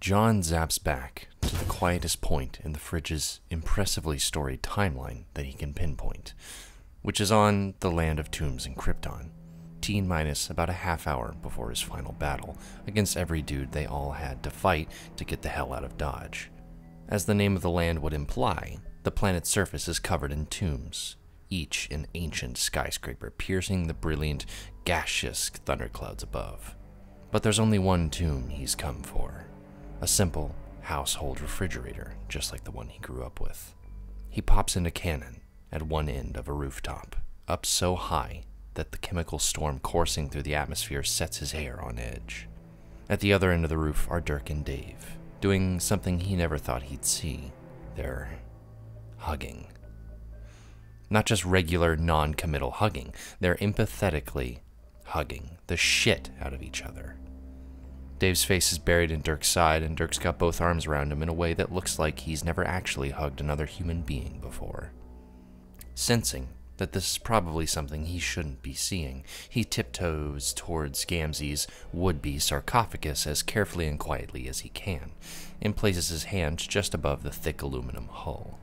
John zaps back to the quietest point in the fridge's impressively storied timeline that he can pinpoint, which is on the land of tombs in Krypton, T-minus about a half hour before his final battle against every dude they all had to fight to get the hell out of Dodge. As the name of the land would imply, the planet's surface is covered in tombs, each an ancient skyscraper piercing the brilliant, gaseous thunderclouds above. But there's only one tomb he's come for, a simple household refrigerator just like the one he grew up with. He pops into cannon at one end of a rooftop, up so high that the chemical storm coursing through the atmosphere sets his hair on edge. At the other end of the roof are Dirk and Dave, doing something he never thought he'd see. They're hugging. Not just regular, non-committal hugging, they're empathetically hugging the shit out of each other. Dave's face is buried in Dirk's side, and Dirk's got both arms around him in a way that looks like he's never actually hugged another human being before. Sensing that this is probably something he shouldn't be seeing, he tiptoes towards Gamzee's would-be sarcophagus as carefully and quietly as he can, and places his hand just above the thick aluminum hull.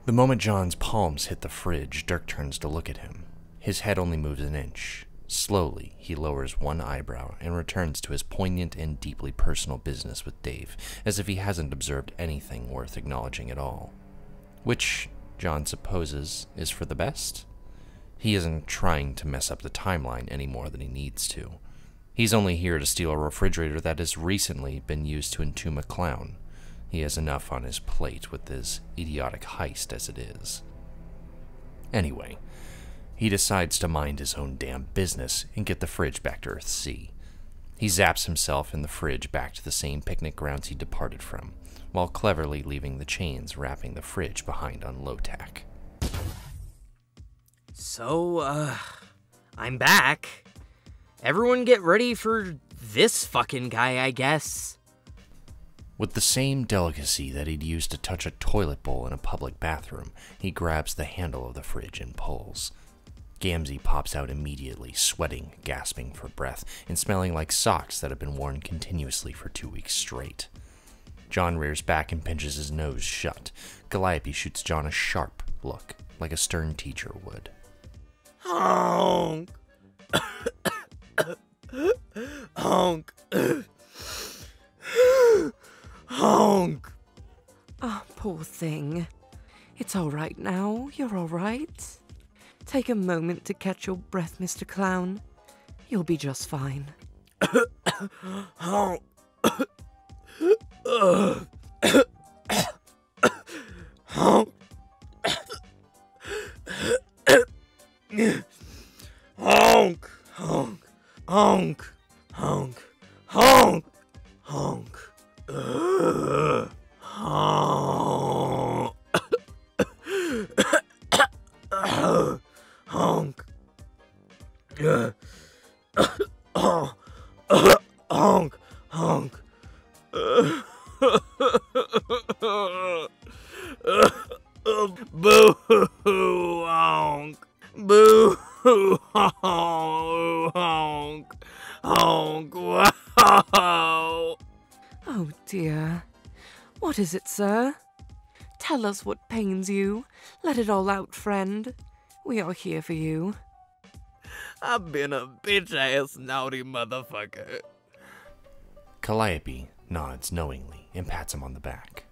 The moment John's palms hit the fridge, Dirk turns to look at him. His head only moves an inch. Slowly, he lowers one eyebrow and returns to his poignant and deeply personal business with Dave, as if he hasn't observed anything worth acknowledging at all. Which, John supposes, is for the best? He isn't trying to mess up the timeline any more than he needs to. He's only here to steal a refrigerator that has recently been used to entomb a clown. He has enough on his plate with this idiotic heist as it is. Anyway, he decides to mind his own damn business and get the fridge back to Earth-C. He zaps himself and the fridge back to the same picnic grounds he departed from, while cleverly leaving the chains wrapping the fridge behind on low-tack. So, I'm back. Everyone get ready for this fucking guy, I guess. With the same delicacy that he'd used to touch a toilet bowl in a public bathroom, he grabs the handle of the fridge and pulls. Gamzee pops out immediately, sweating, gasping for breath, and smelling like socks that have been worn continuously for 2 weeks straight. John rears back and pinches his nose shut. Calliope shoots John a sharp look, like a stern teacher would. Honk! Honk! Honk! Oh, poor thing. It's all right now. You're all right. Take a moment to catch your breath, Mr. Clown. You'll be just fine. Honk! Honk! Honk! Honk! Honk! Honk! Honk! Honk! Honk! Honk! Honk! Honk! Boo! Honk! Boo! Honk! Honk! Wow! Oh, dear. What is it, sir? Tell us what pains you. Let it all out, friend. We are here for you. I've been a bitch-ass naughty motherfucker. Calliope nods knowingly and pats him on the back.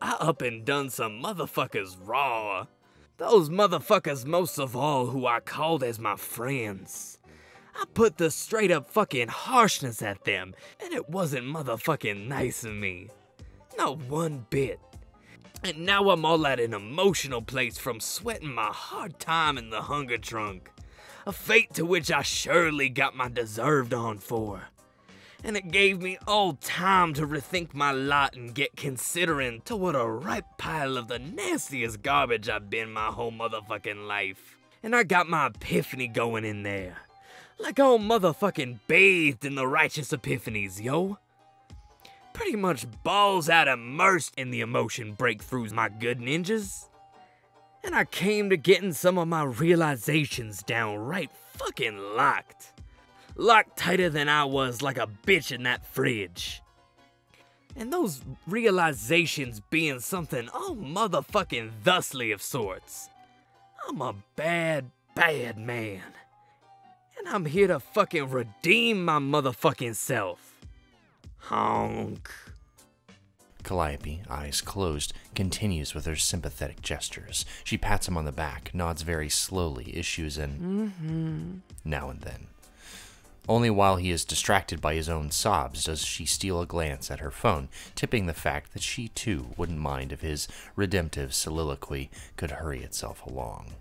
I up and done some motherfuckers raw. Those motherfuckers most of all who I called as my friends. I put the straight up fucking harshness at them, and it wasn't motherfucking nice of me. Not one bit. And now I'm all at an emotional place from sweating my hard time in the hunger trunk. A fate to which I surely got my deserved on for. And it gave me all time to rethink my lot and get considering to what a ripe pile of the nastiest garbage I've been my whole motherfucking life. And I got my epiphany going in there. Like all motherfucking bathed in the righteous epiphanies, yo. Pretty much balls out immersed in the emotion breakthroughs, my good ninjas. And I came to getting some of my realizations downright fucking locked. Locked tighter than I was like a bitch in that fridge. And those realizations being something all motherfucking thusly of sorts. I'm a bad, bad man. And I'm here to fucking redeem my motherfucking self. Honk. Calliope, eyes closed, continues with her sympathetic gestures. She pats him on the back, nods very slowly, issues an now and then. Only while he is distracted by his own sobs does she steal a glance at her phone, tipping the fact that she too wouldn't mind if his redemptive soliloquy could hurry itself along.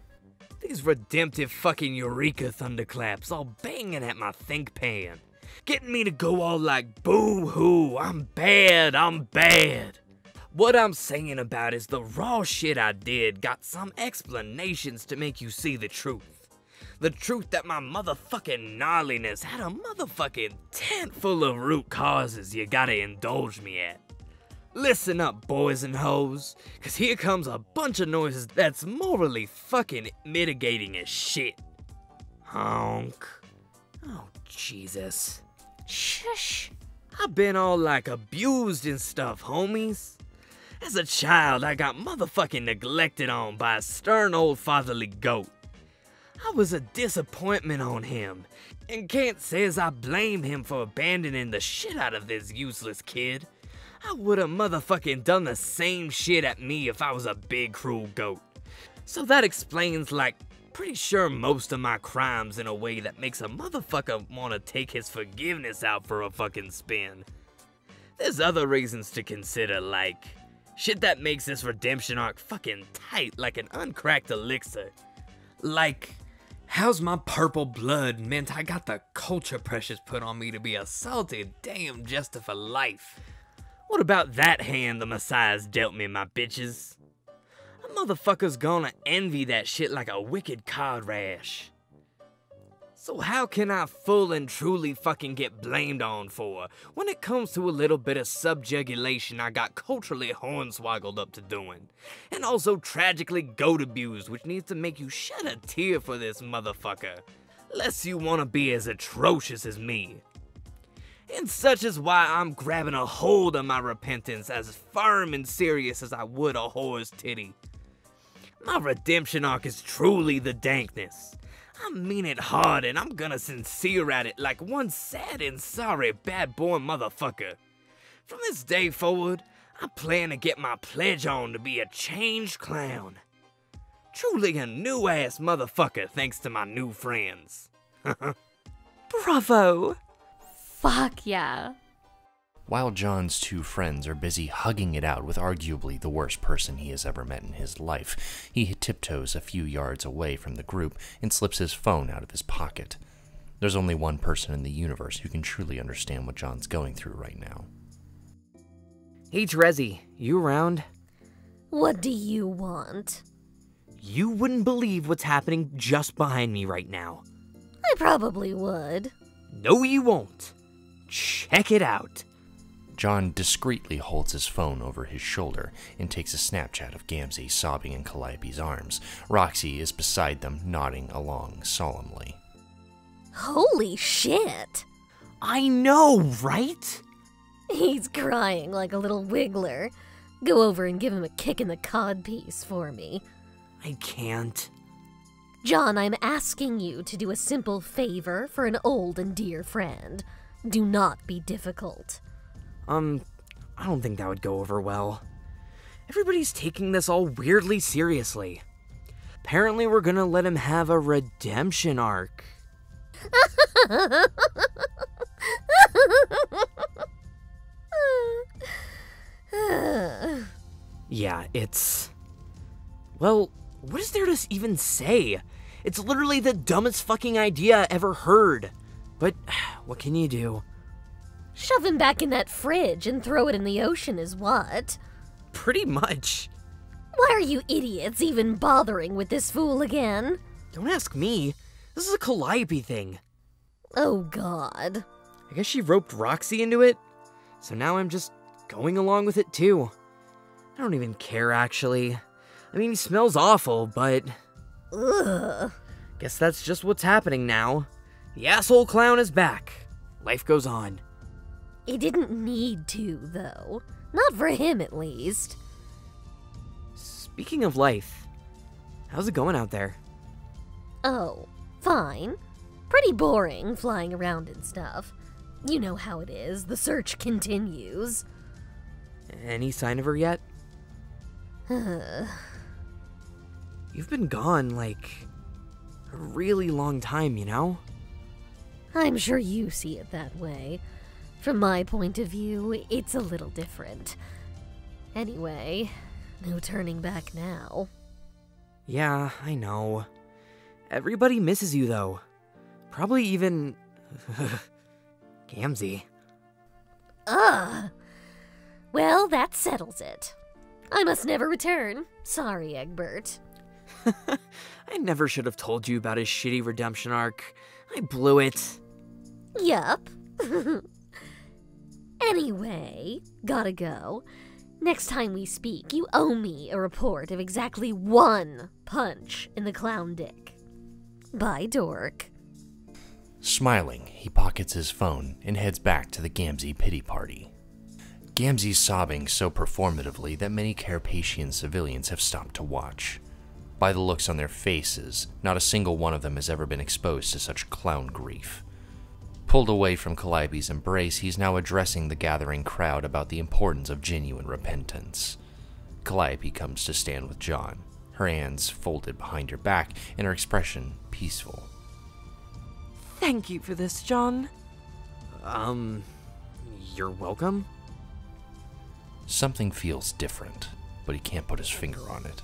These redemptive fucking eureka thunderclaps all banging at my think pan. Getting me to go all like, boo-hoo, I'm bad. What I'm saying about is the raw shit I did got some explanations to make you see the truth. The truth that my motherfucking gnarliness had a motherfucking tent full of root causes you gotta indulge me at. Listen up, boys and hoes, cause here comes a bunch of noises that's morally fucking mitigating as shit. Honk. Oh, Jesus. Shush. I've been all like abused and stuff, homies. As a child, I got motherfucking neglected on by a stern old fatherly goat. I was a disappointment on him, and can't say as I blame him for abandoning the shit out of this useless kid. I would've motherfucking done the same shit at me if I was a big cruel goat. So that explains, like, pretty sure most of my crimes in a way that makes a motherfucker wanna take his forgiveness out for a fucking spin. There's other reasons to consider, like, shit that makes this redemption arc fucking tight like an uncracked elixir. Like, how's my purple blood meant I got the culture pressures put on me to be a salty damn jester for life? What about that hand the Messiah's dealt me, my bitches? A motherfucker's gonna envy that shit like a wicked card rash. So how can I full and truly fucking get blamed on for when it comes to a little bit of subjugulation I got culturally hornswoggled up to doing? And also tragically goat abused, which needs to make you shed a tear for this motherfucker. Lest you wanna be as atrocious as me. And such is why I'm grabbing a hold of my repentance as firm and serious as I would a whore's titty. My redemption arc is truly the dankness. I mean it hard and I'm gonna sincere at it like one sad and sorry bad boy motherfucker. From this day forward, I plan to get my pledge on to be a changed clown. Truly a new ass motherfucker thanks to my new friends. Bravo! Fuck yeah. While John's two friends are busy hugging it out with arguably the worst person he has ever met in his life, he tiptoes a few yards away from the group and slips his phone out of his pocket. There's only one person in the universe who can truly understand what John's going through right now. Hey Trezzy, you around? What do you want? You wouldn't believe what's happening just behind me right now. I probably would. No you won't. Check it out. John discreetly holds his phone over his shoulder and takes a Snapchat of Gamzee sobbing in Calliope's arms. Roxy is beside them, nodding along solemnly. Holy shit! I know, right? He's crying like a little wiggler. Go over and give him a kick in the codpiece for me. I can't. John, I'm asking you to do a simple favor for an old and dear friend. Do not be difficult. I don't think that would go over well. Everybody's taking this all weirdly seriously. Apparently we're gonna let him have a redemption arc. Yeah, it's... Well, what is there to even say? It's literally the dumbest fucking idea I ever heard. But what can you do? Shove him back in that fridge and throw it in the ocean is what? Pretty much. Why are you idiots even bothering with this fool again? Don't ask me. This is a Calliope thing. Oh god. I guess she roped Roxy into it, so now I'm just going along with it too. I don't even care, actually. I mean, he smells awful, but... Ugh. Guess that's just what's happening now. The asshole clown is back. Life goes on. It didn't need to, though. Not for him, at least. Speaking of life, how's it going out there? Oh, fine. Pretty boring, flying around and stuff. You know how it is, the search continues. Any sign of her yet? You've been gone, like, a really long time, you know? I'm sure you see it that way. From my point of view, it's a little different. Anyway, no turning back now. Yeah, I know. Everybody misses you, though. Probably even... Gamzee. Ugh. Well, that settles it. I must never return. Sorry, Egbert. I never should have told you about his shitty redemption arc. I blew it. Yup. Anyway, gotta go. Next time we speak, you owe me a report of exactly one punch in the clown dick. Bye, dork. Smiling, he pockets his phone and heads back to the Gamzee pity party. Gamzee's sobbing so performatively that many Carpathian civilians have stopped to watch. By the looks on their faces, not a single one of them has ever been exposed to such clown grief. Pulled away from Calliope's embrace, he's now addressing the gathering crowd about the importance of genuine repentance. Calliope comes to stand with John, her hands folded behind her back and her expression peaceful. Thank you for this, John. You're welcome? Something feels different, but he can't put his finger on it.